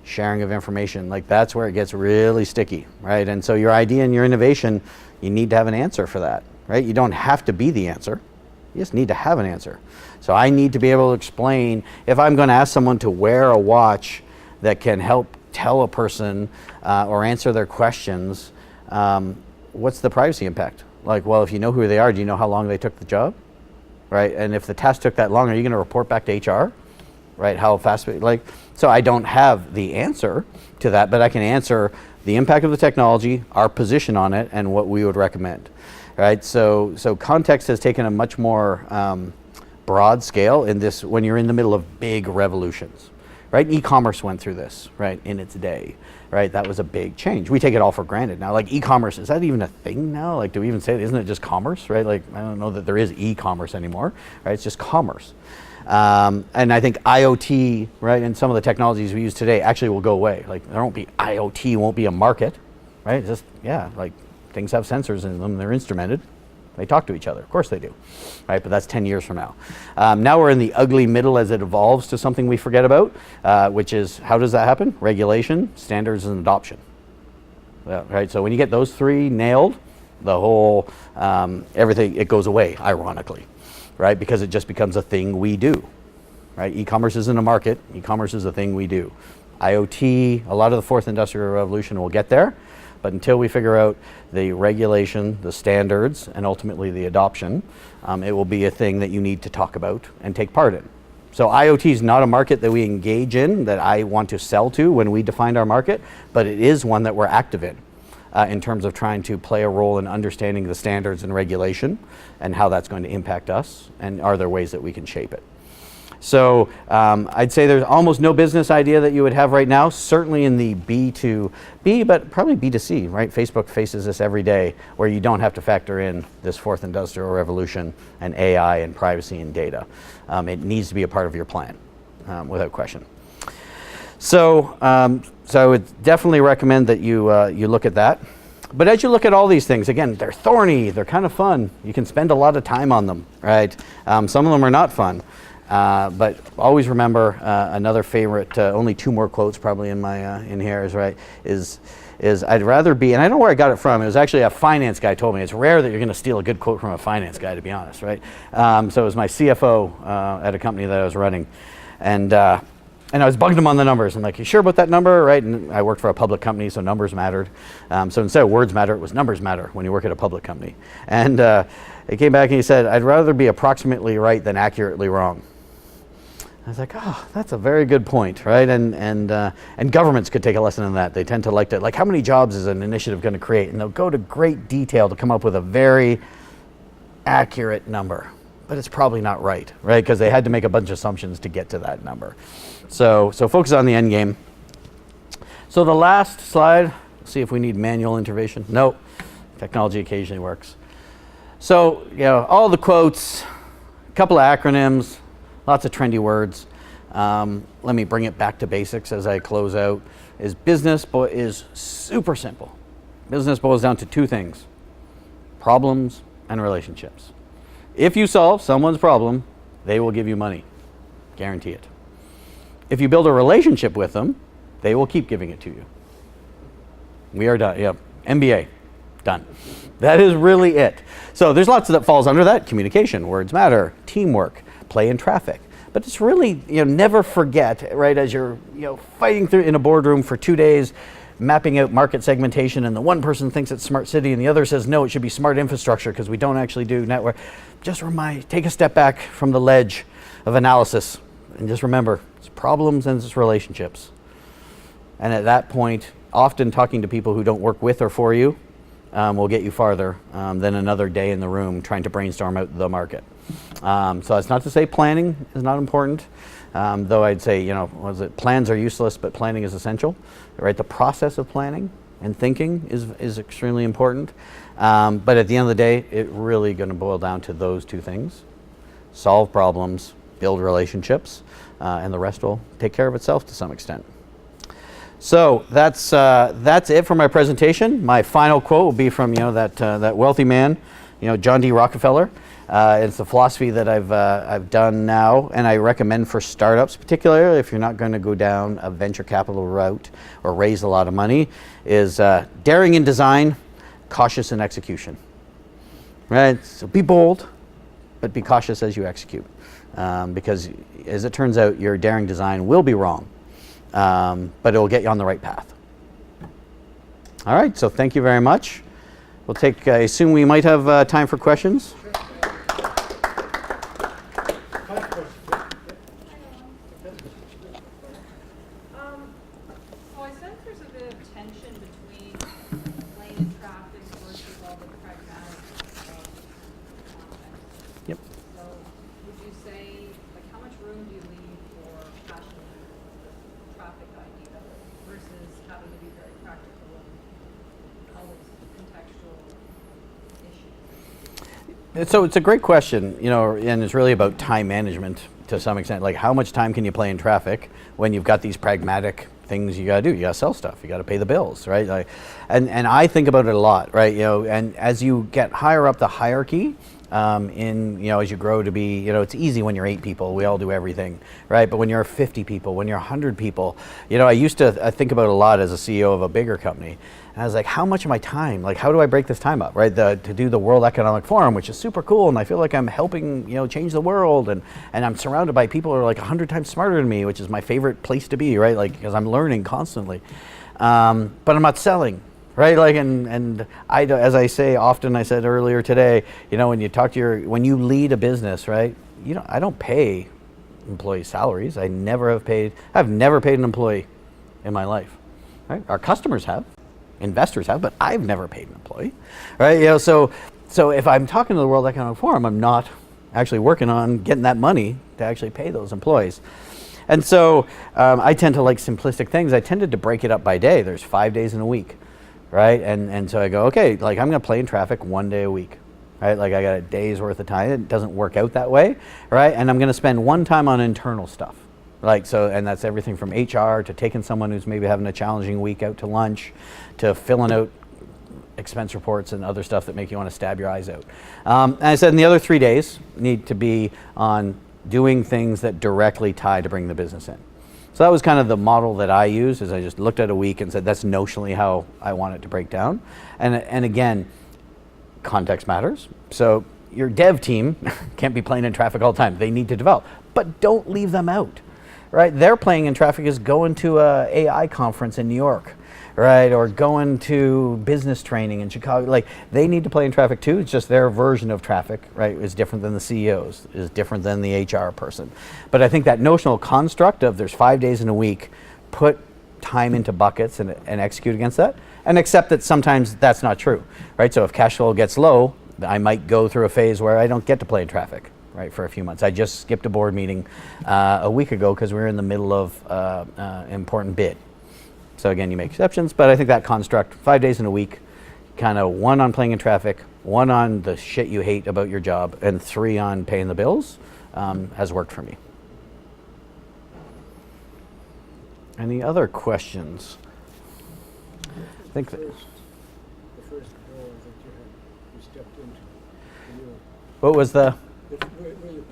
[SPEAKER 1] sharing of information. Like that's where it gets really sticky, right? And so your idea and your innovation, you need to have an answer for that, right? You don't have to be the answer. You just need to have an answer. So I need to be able to explain, if I'm going to ask someone to wear a watch that can help tell a person or answer their questions, what's the privacy impact? Like, well, if you know who they are, do you know how long they took the job? Right? And if the task took that long, are you going to report back to HR? Right? How fast, like, so I don't have the answer to that, but I can answer the impact of the technology, our position on it, and what we would recommend. Right? So context has taken a much more broad scale in this when you're in the middle of big revolutions. Right? E-commerce went through this, right, in its day. Right? That was a big change. We take it all for granted now. Like e-commerce, is that even a thing now? Like, do we even say it? Isn't it just commerce? Right? Like, I don't know that there is e-commerce anymore. Right? It's just commerce. And I think IoT, right, and some of the technologies we use today actually will go away. Like there won't be IoT, won't be a market, right? It's just, yeah, like things have sensors in them, they're instrumented. They talk to each other, of course they do, right? But that's 10 years from now. Now we're in the ugly middle as it evolves to something we forget about, which is, how does that happen? Regulation, standards, and adoption. Yeah, right, so when you get those three nailed, the whole, everything, it goes away, ironically. Right? Because it just becomes a thing we do, right? E-commerce isn't a market, e-commerce is a thing we do. IoT, a lot of the fourth industrial revolution will get there, but until we figure out the regulation, the standards, and ultimately the adoption, it will be a thing that you need to talk about and take part in. So IoT is not a market that we engage in, that I want to sell to when we define our market, but it is one that we're active in terms of trying to play a role in understanding the standards and regulation and how that's going to impact us, and are there ways that we can shape it. So I'd say there's almost no business idea that you would have right now, certainly in the B2B, but probably B2C, right? Facebook faces this every day where you don't have to factor in this fourth industrial revolution and AI and privacy and data. It needs to be a part of your plan, without question. So, so I would definitely recommend that you look at that. But as you look at all these things, again, they're thorny, they're kind of fun. You can spend a lot of time on them, right? Some of them are not fun. But always remember another favorite, only two more quotes probably in my in here is I'd rather be, and I don't know where I got it from. It was actually a finance guy told me. It's rare that you're going to steal a good quote from a finance guy, to be honest, right? So it was my CFO at a company that I was running, and I was bugging him on the numbers. I'm like, you sure about that number, right? And I worked for a public company, so numbers mattered. So instead of words matter, it was numbers matter when you work at a public company. And he came back and he said, I'd rather be approximately right than accurately wrong. I was like, oh, that's a very good point, right? And governments could take a lesson in that. They tend to like how many jobs is an initiative going to create? And they'll go to great detail to come up with a very accurate number, but it's probably not right? Because they had to make a bunch of assumptions to get to that number. So focus on the end game. So the last slide, see if we need manual intervention. No, technology occasionally works. So, all the quotes, a couple of acronyms, lots of trendy words. Let me bring it back to basics as I close out. Business is super simple. Business boils down to two things: problems and relationships. If you solve someone's problem, they will give you money. Guarantee it. If you build a relationship with them, they will keep giving it to you. We are done. Yep. MBA. Done. That is really it. So there's lots that falls under that. Communication, words matter, teamwork, play in traffic. But it's really, never forget, right, as you're, fighting through in a boardroom for 2 days, mapping out market segmentation, and the one person thinks it's smart city and the other says, no, it should be smart infrastructure because we don't actually do network. Just take a step back from the ledge of analysis and just remember, it's problems and it's relationships. And at that point, often talking to people who don't work with or for you will get you farther than another day in the room trying to brainstorm out the market. So that's not to say planning is not important, though I'd say, plans are useless, but planning is essential, right? The process of planning and thinking is extremely important. But at the end of the day, it really going to boil down to those two things: solve problems, build relationships, and the rest will take care of itself to some extent. So that's it for my presentation. My final quote will be from that wealthy man, John D. Rockefeller. It's the philosophy that I've done now, and I recommend for startups, particularly if you're not going to go down a venture capital route or raise a lot of money, is daring in design, cautious in execution. Right? So be bold, but be cautious as you execute, because as it turns out, your daring design will be wrong. But it will get you on the right path. All right, so thank you very much. We'll take, I assume we might have time for questions.
[SPEAKER 4] So I sense there's a bit of tension between lane and traffic versus all the pragmatic context.
[SPEAKER 1] Yep.
[SPEAKER 4] So would you say, how much room do you leave for passion and traffic idea versus having to be very practical and all those contextual issues?
[SPEAKER 1] So it's a great question, and it's really about time management to some extent. Like, how much time can you play in traffic when you've got these pragmatic things you got to do? You got to sell stuff. You got to pay the bills, right? And I think about it a lot, right? And as you get higher up the hierarchy, as you grow to be, it's easy when you're 8 people. We all do everything, right? But when you're 50 people, when you're 100 people, I used to think about it a lot as a CEO of a bigger company. And I was like, how much of my time, how do I break this time up, right? To do the World Economic Forum, which is super cool, and I feel like I'm helping, change the world, and I'm surrounded by people who are 100 times smarter than me, which is my favorite place to be, right? Because I'm learning constantly. But I'm not selling, right? And I, as I say often, I said earlier today, when you talk to when you lead a business, right? I don't pay employee salaries. I've never paid an employee in my life, right? Our customers have. Investors have, but I've never paid an employee, right? So if I'm talking to the World Economic Forum, I'm not actually working on getting that money to actually pay those employees. And so I tend to like simplistic things. I tended to break it up by day. There's 5 days in a week, right? And so I go, okay, like I'm gonna play in traffic 1 day a week, right? Like I got a day's worth of time. It doesn't work out that way, right? And I'm gonna spend one time on internal stuff. Like so, and that's everything from HR to taking someone who's maybe having a challenging week out to lunch, to filling out expense reports and other stuff that make you want to stab your eyes out. And I said, and the other 3 days need to be on doing things that directly tie to bring the business in. So that was kind of the model that I used, is I just looked at a week and said, that's notionally how I want it to break down. And again, context matters. So your dev team can't be playing in traffic all the time. They need to develop, but don't leave them out. Right, their playing in traffic is going to a AI conference in New York, right, or going to business training in Chicago. Like they need to play in traffic too. It's just their version of traffic, right, is different than the CEO's, is different than the HR person. But I think that notional construct of there's 5 days in a week, put time into buckets and execute against that, and accept that sometimes that's not true, right? So if cash flow gets low, I might go through a phase where I don't get to play in traffic. Right, for a few months. I just skipped a board meeting a week ago because we were in the middle of important bid. So again, you make exceptions, but I think that construct, 5 days in a week, kind of 1 on playing in traffic, 1 on the shit you hate about your job, and 3 on paying the bills, has worked for me. Any other questions? I think that,
[SPEAKER 2] The first door that you stepped into,
[SPEAKER 1] what was the?
[SPEAKER 2] where you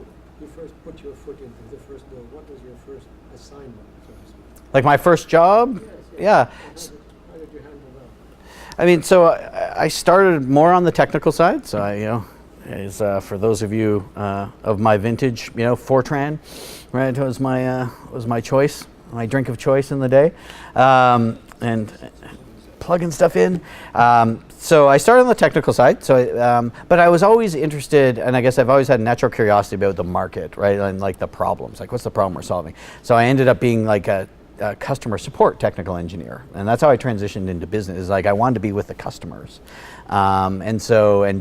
[SPEAKER 2] first put your foot into the first door, what was your first assignment, so to speak?
[SPEAKER 1] Like my first job?
[SPEAKER 2] Yes,
[SPEAKER 1] Yeah.
[SPEAKER 2] How did you handle that?
[SPEAKER 1] I mean, so I started more on the technical side. So is for those of you of my vintage, Fortran, right, was my choice, my drink of choice in the day, and plugging stuff in. So I started on the technical side. So, but I was always interested, and I guess I've always had a natural curiosity about the market, right, and like the problems, like what's the problem we're solving. So I ended up being like a customer support technical engineer, and that's how I transitioned into business. Is like I wanted to be with the customers, and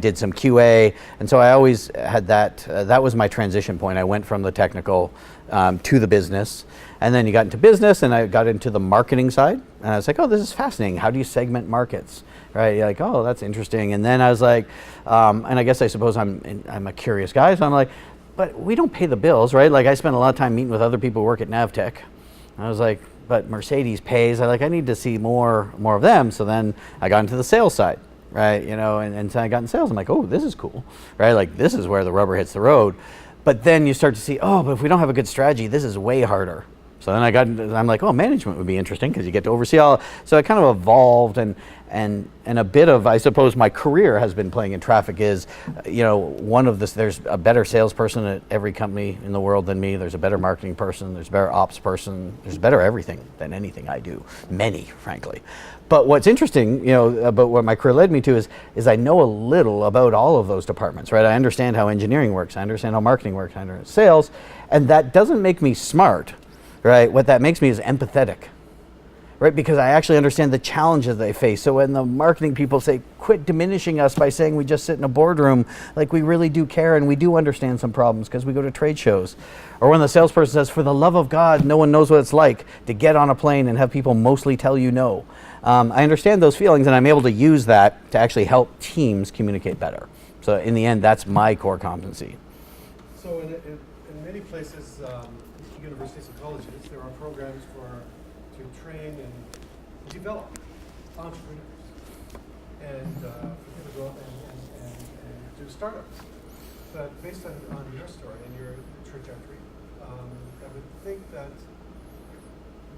[SPEAKER 1] did some QA, and so I always had that. That was my transition point. I went from the technical to the business, and then you got into business, and I got into the marketing side, and I was like, oh, this is fascinating. How do you segment markets? Right? You're like, oh, that's interesting. And then I was like, and I guess I suppose I'm a curious guy, so I'm like, but we don't pay the bills, right? Like I spend a lot of time meeting with other people who work at Navtech. I was like, but Mercedes pays. I need to see more of them. So then I got into the sales side, right? And so I got in sales. I'm like, oh, this is cool, right? Like this is where the rubber hits the road. But then you start to see, oh, but if we don't have a good strategy, this is way harder. So then I'm like, oh, management would be interesting because you get to oversee all. So I kind of evolved, and a bit of, I suppose, my career has been playing in traffic. Is, one of this. There's a better salesperson at every company in the world than me. There's a better marketing person. There's a better ops person. There's better everything than anything I do. Many, frankly. But what's interesting, about what my career led me to is I know a little about all of those departments, right? I understand how engineering works. I understand how marketing works. I understand sales, and that doesn't make me smart. Right, what that makes me is empathetic, right? Because I actually understand the challenges they face. So when the marketing people say, quit diminishing us by saying we just sit in a boardroom, like we really do care and we do understand some problems because we go to trade shows. Or when the salesperson says, for the love of God, no one knows what it's like to get on a plane and have people mostly tell you no. I understand those feelings, and I'm able to use that to actually help teams communicate better. So in the end, that's my core competency.
[SPEAKER 3] So in many places, universities and colleges, there are programs to train and develop entrepreneurs and for people to go out and do startups. But based on your story and your trajectory, I would think that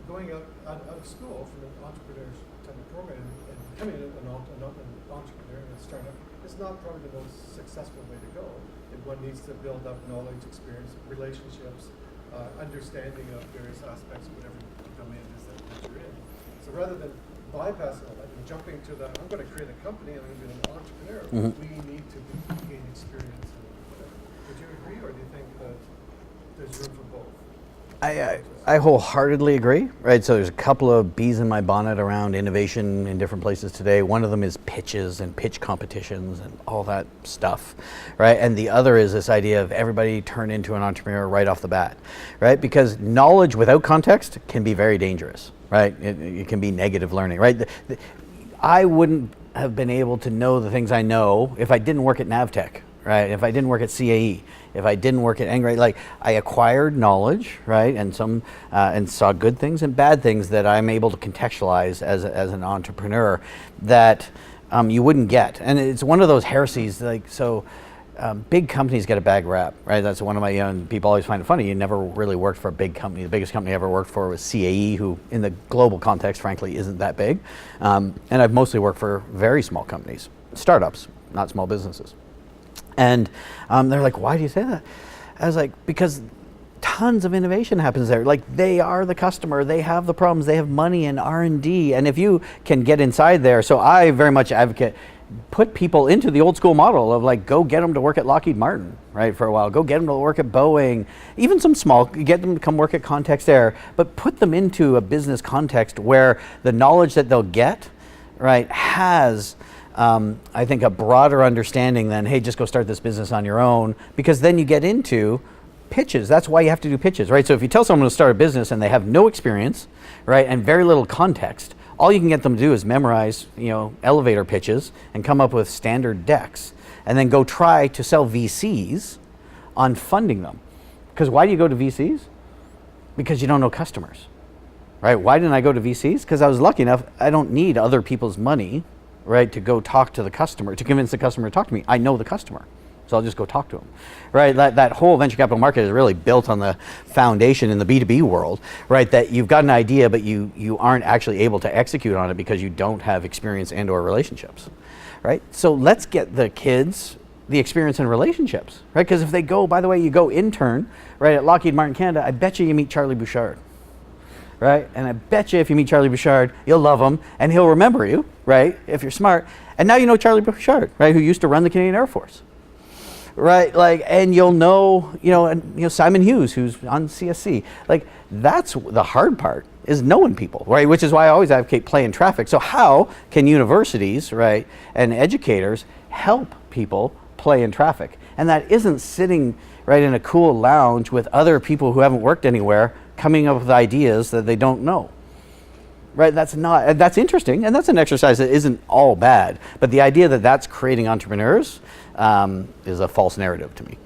[SPEAKER 3] going out of school from an entrepreneur's type of program and becoming an entrepreneur and a startup is not probably the most successful way to go. And one needs to build up knowledge, experience, relationships, understanding of various aspects of whatever domain it is that you're in. So rather than bypassing all that and jumping to the, I'm going to create a company and I'm going to be an entrepreneur, we need to gain experience and whatever. Would you agree, or do you think that there's room for both?
[SPEAKER 1] I wholeheartedly agree, right? So there's a couple of bees in my bonnet around innovation in different places today. One of them is pitches and pitch competitions and all that stuff, right? And the other is this idea of everybody turn into an entrepreneur right off the bat, right? Because knowledge without context can be very dangerous, right? It can be negative learning, right? I wouldn't have been able to know the things I know if I didn't work at Navtech, right? If I didn't work at CAE, if I didn't work at Engrate, like I acquired knowledge, right? And and saw good things and bad things that I'm able to contextualize as an entrepreneur that you wouldn't get. And it's one of those heresies, like, so big companies get a bad rap, right? That's one of my young people always find it funny. You never really worked for a big company. The biggest company I ever worked for was CAE, who in the global context, frankly, isn't that big. And I've mostly worked for very small companies, startups, not small businesses. And they're like, why do you say that? I was like, because tons of innovation happens there. Like, they are the customer, they have the problems, they have money and R&D. And if you can get inside there, so I very much advocate, put people into the old school model of like, go get them to work at Lockheed Martin, right, for a while. Go get them to work at Boeing, even some small, get them to come work at contextere, but put them into a business context where the knowledge that they'll get, right, has I think a broader understanding than, hey, just go start this business on your own, because then you get into pitches. That's why you have to do pitches, right? So if you tell someone to start a business and they have no experience, right, and very little context, all you can get them to do is memorize, elevator pitches and come up with standard decks, and then go try to sell VCs on funding them. Because why do you go to VCs? Because you don't know customers, right? Why didn't I go to VCs? Because I was lucky enough, I don't need other people's money, right, to go talk to the customer, to convince the customer to talk to me. I know the customer, so I'll just go talk to them, right? That whole venture capital market is really built on the foundation in the B2B world, right, that you've got an idea, but you aren't actually able to execute on it because you don't have experience and or relationships, right? So let's get the kids the experience and relationships, right? Because if they go, by the way, you go intern, right, at Lockheed Martin Canada, I bet you meet Charlie Bouchard. Right? And I bet you if you meet Charlie Bouchard, you'll love him and he'll remember you, right? If you're smart. And now you know Charlie Bouchard, right? Who used to run the Canadian Air Force, right? Like, and you'll know, Simon Hughes, who's on CSC. Like, that's the hard part, is knowing people, right? Which is why I always advocate play in traffic. So how can universities, right, and educators help people play in traffic? And that isn't sitting right in a cool lounge with other people who haven't worked anywhere coming up with ideas that they don't know, right? That's interesting, and that's an exercise that isn't all bad, but the idea that that's creating entrepreneurs is a false narrative to me.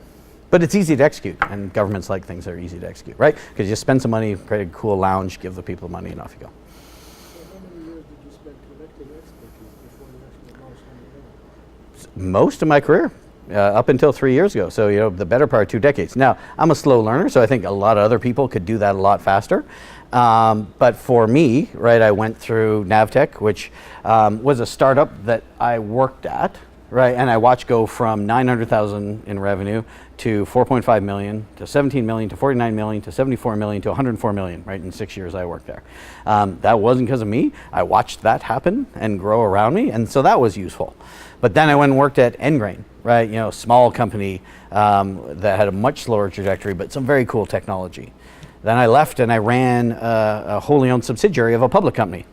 [SPEAKER 1] But it's easy to execute, and governments like things that are easy to execute, right? Because you spend some money, create a cool lounge, give the people the money, and off you go.
[SPEAKER 2] So how many years did you spend collecting expertise before you actually launched on your own?
[SPEAKER 1] Most of my career. Up until 3 years ago, so the better part of 2 decades. Now, I'm a slow learner, so I think a lot of other people could do that a lot faster. But for me, right, I went through Navtech, which was a startup that I worked at, right, and I watched go from 900,000 in revenue to 4.5 million to 17 million to 49 million to 74 million to 104 million, right, in 6 years I worked there. That wasn't because of me. I watched that happen and grow around me, and so that was useful. But then I went and worked at Engrain, right? Small company that had a much slower trajectory, but some very cool technology. Then I left and I ran a wholly owned subsidiary of a public company,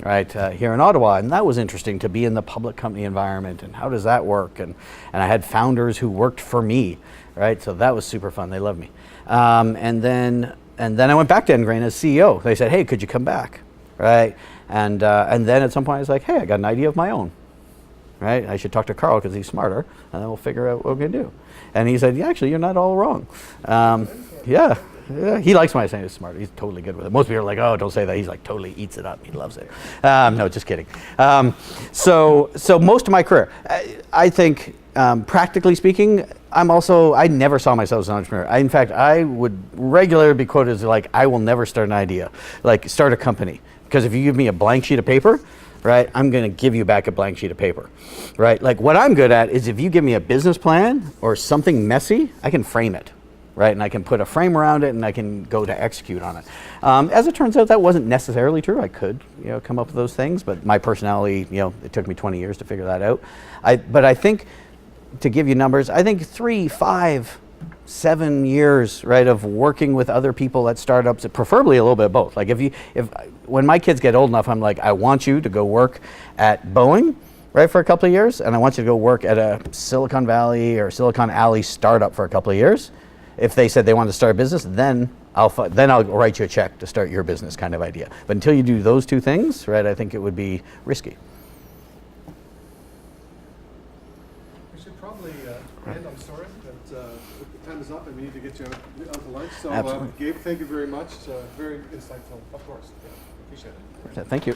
[SPEAKER 1] right, here in Ottawa. And that was interesting to be in the public company environment and how does that work? And I had founders who worked for me, right? So that was super fun. They loved me. And then I went back to Engrain as CEO. They said, hey, could you come back, right? And then at some point I was like, hey, I got an idea of my own. Right? I should talk to Carl because he's smarter, and then we'll figure out what we're going to do. And he said, yeah, actually, you're not all wrong. Yeah, he likes when I say he's smart. He's totally good with it. Most people are like, oh, don't say that. He's like totally eats it up. He loves it. No, just kidding. So most of my career, I think, practically speaking, I never saw myself as an entrepreneur. In fact, I would regularly be quoted as like, I will never start an idea, like start a company. Because if you give me a blank sheet of paper, right, I'm going to give you back a blank sheet of paper, right? Like what I'm good at is if you give me a business plan or something messy, I can frame it, right? And I can put a frame around it and I can go to execute on it. As it turns out, that wasn't necessarily true. I could, come up with those things, but my personality, it took me 20 years to figure that out. But I think, to give you numbers, I think 3, 5 7 years, right, of working with other people at startups, preferably a little bit of both. Like when my kids get old enough, I'm like, I want you to go work at Boeing, right, for a couple of years, and I want you to go work at a Silicon Valley or Silicon Alley startup for a couple of years. If they said they wanted to start a business, then I'll write you a check to start your business, kind of idea. But until you do those two things, right, I think it would be risky.
[SPEAKER 3] We should probably end. I'm sorry, but the time is up and we need to get you out to lunch. So,
[SPEAKER 1] Absolutely.
[SPEAKER 3] Gabe, thank you very much. Very insightful, of course. Yeah, appreciate it.
[SPEAKER 1] Thank you.